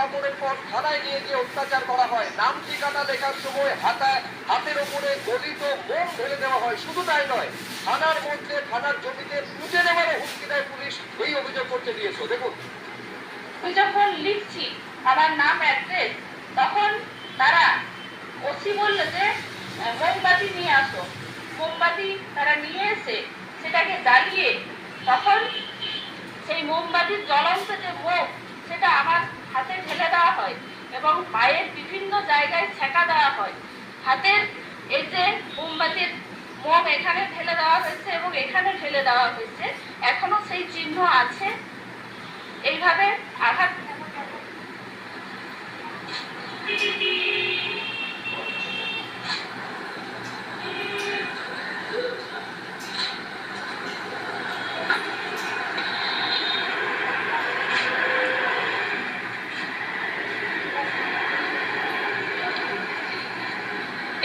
কাপড়ের পর থানায় নিয়ে গিয়ে অত্যাচার করা হয়। নাম ঠিকানা লেখার সময় হাতের ওপরে গলিত মোম ঢেলে দেওয়া হয়। শুধু তাই নয়, থানার মধ্যে থানার জমিতে পুঁতে নেওয়ারও হুমকি দেয় পুলিশ। এই অভিযোগ করতে দিয়েছো। দেখুন, তুই যখন লিখছি আমার নাম অ্যাড্রেস, তখন তারা ওসি বললো যে মোমবাতি নিয়ে আসো। মোমবাতি তারা নিয়ে এসে সেটাকে জ্বালিয়ে তখন সেই মোমবাতির জ্বলন্ত যে মুখ সেটা আমার হাতে ঢেলে দেওয়া হয় এবং পায়ের বিভিন্ন জায়গায় ছেঁকা দেওয়া হয়। হাতের এই যে মোমবাতির মোম এখানে ঢেলে দেওয়া হয়েছে এবং এখানে ঢেলে দেওয়া হয়েছে, এখনো সেই চিহ্ন আছে। এইভাবে আঘাত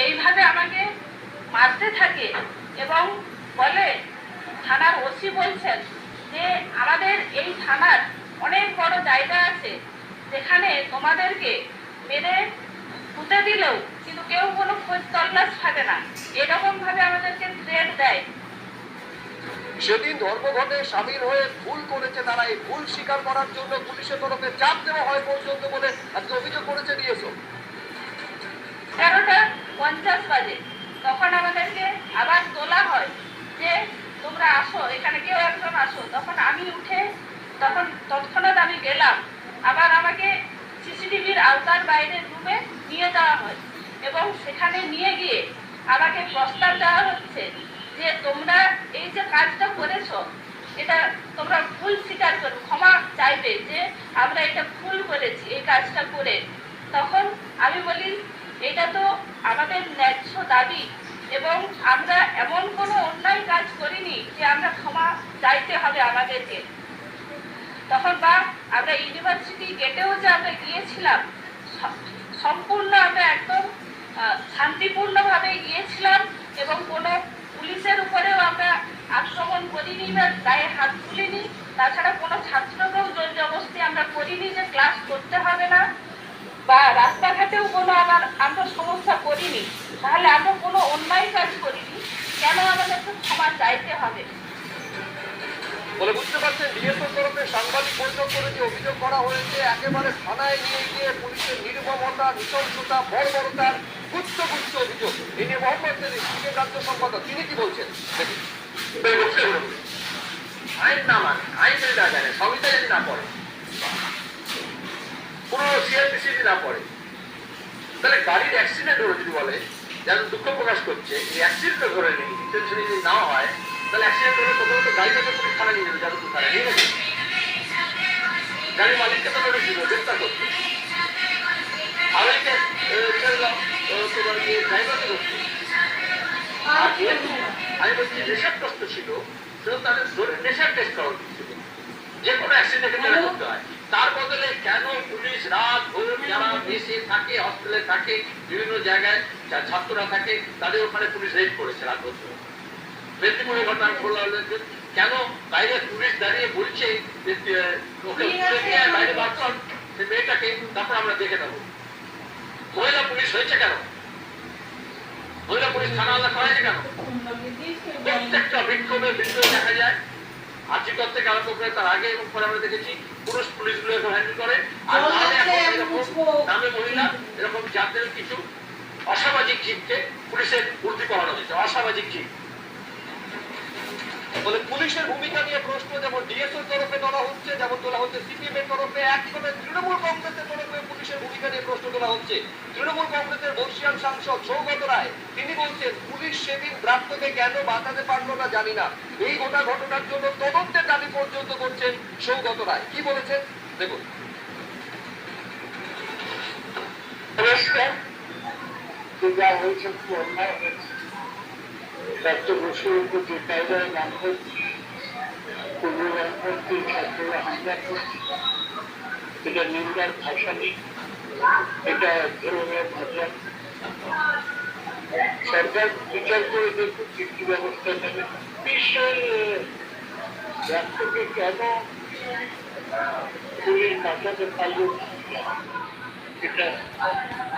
এইভাবে আমাকে মারতে থাকে এবং বলে, থানার ওসি বলছেন যে আমাদের এই থানার অনেক বড় জায়গা আছে যেখানে তোমাদেরকে মেরে পুঁতে দিলেও কিন্তু কেউ কোনো খোঁজ তল্লাশ থাকে না, এরকম ভাবে আমাদেরকে থ্রেট দেয়। সেদিন ধর্মঘটে সামিল হয়ে ভুল করেছে তারা। এই ভুল স্বীকার করার জন্য পুলিশের তরফে চাপ দেওয়া হয় পর্যন্ত বলে আজকে অভিযোগ করেছে দিয়েছো। 13:50 বাজে তখন আমাদেরকে আবার তোলা হয় যে তোমরা আসো, এখানে কেউ একজন আসো। তখন আমি উঠে তৎক্ষণাৎ আমি গেলাম। আবার আমাকে সিসিটিভির আওতার বাইরের রুমে নিয়ে যাওয়া হয় এবং সেখানে নিয়ে গিয়ে আমাকে প্রস্তাব দেওয়া হচ্ছে যে তোমরা এই যে কাজটা করেছো এটা তোমরা ভুল স্বীকার করো, ক্ষমা চাইবে যে আমরা এটা ভুল করেছি এই কাজটা করে। তখন আমি বলি এটা তো আমাদের ন্যায্য দাবি এবং আমরা এমন কোনো অন্যায় কাজ করিনি যে আমরা ক্ষমা চাইতে হবে আমাদেরকে। তখন বা আমরা ইউনিভার্সিটি গেটেও যে আমরা গিয়েছিলাম, সম্পূর্ণ আমরা একদম শান্তিপূর্ণভাবে গিয়েছিলাম এবং কোনো পুলিশের উপরেও আমরা আক্রমণ করিনি বা গায়ে হাত তুলিনি। তাছাড়া কোনো ছাত্রকেও জোর জবরদস্তি আমরা করিনি যে ক্লাস করতে হবে না, বা রাস্তাঘাটেও কোনো আমরা সমস্যা করিনি। তাহলে আমরা কোনো অন্যায় কাজ করিনি, কেন আমাদেরকে ক্ষমা চাইতে হবে? বলে বুঝতে পারছেন, ডিএসওর তরফে সাংবাদিক বৈঠক করে যে অভিযোগ করা হয়েছে একেবারে থানায় নিয়ে গিয়ে পুলিশের নির্মমতা, নৃশংসতা, বর্বরতার গুচ্ছ অভিযোগ। এই নিয়ে মোহাম্মদ সেলিম, সিপিএম রাজ্য সম্পাদক, তিনি কি বলছেন দেখুন। আইন না মানে, আইন যদি না জানে, সংহিতা যদি না পড়ে, কোন সিআরপিসি যদি না পড়ে, তাহলে গাড়ির অ্যাক্সিডেন্ট হলো যদি বলে, যেন দুঃখ প্রকাশ করছে, এই অ্যাক্সিডেন্ট ধরে নেই, ইন্টেনশনালি যদি না হয়, তাহলে অ্যাক্সিডেন্ট হলে প্রথমত গাড়িটাকে পুলিশ থানায় নিয়ে যাবে, যাদবপুর থানায় নিয়ে যাবে। গাড়ির মালিককে তো নোটিশ দিল গ্রেপ্তার করতে, আমেরিকা তোমার ড্রাইভারকে ধরছে। আর যেহেতু আমি বলছি নেশাগ্রস্ত ছিল, সেহেতু তাদের ধরে নেশার টেস্ট করা উচিত ছিল, যে কোনো অ্যাক্সিডেন্টে ক্ষেত্রে করতে হয়। তার বদলে কেন পুলিশ রাত ভোর যারা দেশে থাকে, হসপিটালে থাকে, বিভিন্ন জায়গায় ছাত্ররা থাকে, তাদের ওখানে পুলিশ রেড করেছে রাত ভোর। মেদিনীপুরের ঘটনা বলা হলো, কেন বাইরে পুলিশ দাঁড়িয়ে বলছে যে ওকে বাইরে বার কর সে মেয়েটাকে, তারপর আমরা দেখে নেবো। মহিলা পুলিশ হয়েছে কেন? মহিলা পুলিশ থানা আলাদা করা হয়েছে কেন? প্রত্যেকটা বিক্ষোভের ভিডিও দেখা যায়। আর্জি করতে আরম্ভ করে তার আগে এবং পরে আমরা দেখেছি পুরুষ পুলিশগুলো এখন হ্যান্ডেল করে। আর নামে মহিলা এরকম জাতের কিছু অসামাজিক জীবকে পুলিশের উর্দি করানো হয়েছে, অসামাজিক জীব। বলে পুলিশের ভূমিকা নিয়ে প্রশ্ন যেমন ডিএসওর তরফে তোলা হচ্ছে, যেমন তোলা হচ্ছে সিপিএম এর তরফে, একইভাবে তৃণমূল কংগ্রেসের তরফে পুলিশের ভূমিকা নিয়ে প্রশ্ন তোলা হচ্ছে। তৃণমূল কংগ্রেসের বর্ষিয়ান সাংসদ সৌগত রায় তিনি বলছেন, পুলিশ সেদিন ব্রাত্যকে কেন বাঁচাতে পারলো না জানি না। এই গোটা ঘটনার জন্য তদন্তের দাবি পর্যন্ত করছেন সৌগত রায়। কি বলেছেন দেখুন। যা হয়েছে খুব অন্যায় হয়েছে। ডক্টর বসুর উপর যে কায়দায় নাম হচ্ছে, পূর্ববঙ্গবর্তী ছাত্ররা হামলা করছে, এটা নিন্দার ভাষা নেই, এটা ধরনের ভাষা। সরকার বিচার করে দেখুন কি কি ব্যবস্থা নেবে। বিশ্বের রাষ্ট্রকে কেন পুলিশ বাঁচাতে পারল এটা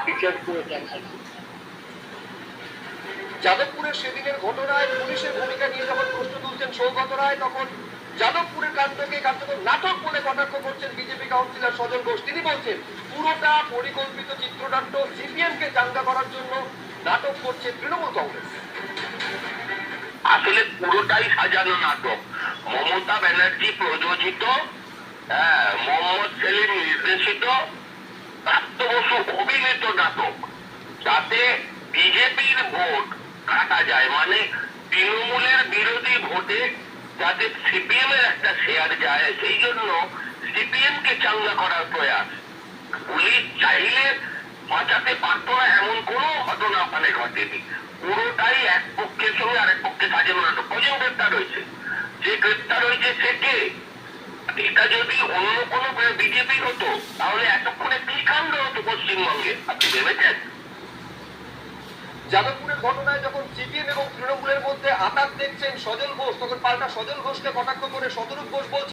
বিচার করে দেখা উচিত। যাদবপুরের সেদিনের ঘটনায় পুলিশের ভূমিকা নিয়ে যখন প্রশ্ন তুলছেন সৌগত রায়, তখন যাদবপুরের কাণ্ডকে কার্যত নাটক বলে কটাক্ষ করছেন বিজেপি কাউন্সিলর সজল ঘোষ। তিনি বলছেন পুরোটা পরিকল্পিত চিত্রনাট্য, সিপিএম কে চাঙ্গা করার জন্য নাটক করছে তৃণমূল কংগ্রেস। আসলে পুরোটাই সাজানো নাটক, মমতা ব্যানার্জি প্রযোজিত, মোহাম্মদ সেলিম নির্দেশিত, প্রাপ্ত বসু অভিনীত নাটক, যাতে বিজেপির ভোট কাটা যায়, মানে তৃণমূলের বিরোধী ভোটে যাতে সিপিএম এর একটা শেয়ার যায়, সেই জন্য সিপিএম কে চাঙ্গা করার প্রয়াস। পুলিশ চাইলে বাঁচাতে পারত না, এমন কোনো ঘটনা ওখানে ঘটেনি। পুরোটাই এক পক্ষের সঙ্গে আরেক পক্ষে সাজানো নাটক। কজন গ্রেপ্তার হয়েছে? যে গ্রেপ্তার হয়েছে সে কে? এটা যদি অন্য কোনো বিজেপি হতো তাহলে এতক্ষণে কি কাণ্ড হতো পশ্চিমবঙ্গে, আপনি ভেবেছেন? যাদবপুরের ঘটনায় যখন সিপিএম এবং তৃণমূলের মধ্যে আঘাত দেখছেন সজল ঘোষ, তখন পাল্টা সজল ঘোষকে কটাক্ষ করে শতরূপ ঘোষ বলছেন